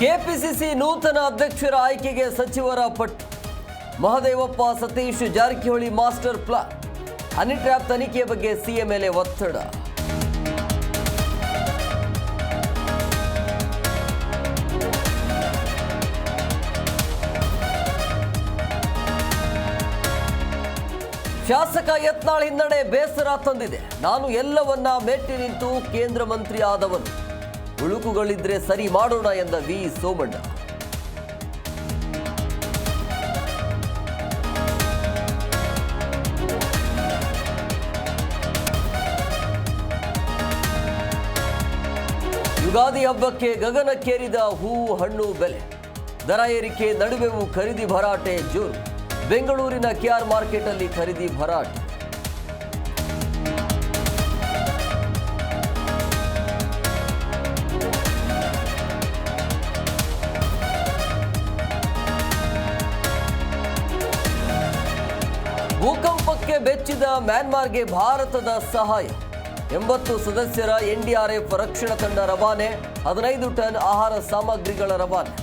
KPCC ನೂತನ ಅಧ್ಯಕ್ಷರ ಆಯ್ಕೆಗೆ ಸಚಿವರ ಪಟ್ಟಿ. Mahadevappa, Satish Jarkiholi master plan. Honey trap ತನಿಖೆ ಬಗ್ಗೆ ಸಿಎಂ ಮೇಲೆ ಒತ್ತಡ. ಶಾಸಕ ಯತ್ನಾಳ್ ಹಿನ್ನಡೆ ಬೇಸರ ತಂದಿದೆ. ನಾನು ಎಲ್ಲವನ್ನ ಮೆಟ್ಟಿ ನಿಂತು ಕೇಂದ್ರ ಮಂತ್ರಿ ಆದವನು. ಉಳುಕುಗಳಿದ್ರೆ ಸರಿ ಮಾಡೋಣ ಎಂದ ವಿ ಸೋಮಣ್ಣ. ಯುಗಾದಿ ಹಬ್ಬಕ್ಕೆ ಗಗನಕ್ಕೇರಿದ ಹೂವು ಹಣ್ಣು ಬೆಲೆ. ದರ ಏರಿಕೆ ನಡುವೆಯೂ ಖರೀದಿ ಭರಾಟೆ ಜೋರು. ಬೆಂಗಳೂರಿನ ಕೆಆರ್ ಮಾರ್ಕೆಟ್ ಅಲ್ಲಿ ಖರೀದಿ ಭರಾಟೆ. ಭೂಕಂಪಕ್ಕೆ ಬೆಚ್ಚಿದ ಮ್ಯಾನ್ಮಾರ್ಗೆ ಭಾರತದ ಸಹಾಯ. 80 ಸದಸ್ಯರ ಎನ್ಡಿಆರ್ಎಫ್ ರಕ್ಷಣಾ ತಂಡ ರವಾನೆ. 15 ಟನ್ ಆಹಾರ ಸಾಮಗ್ರಿಗಳ ರವಾನೆ.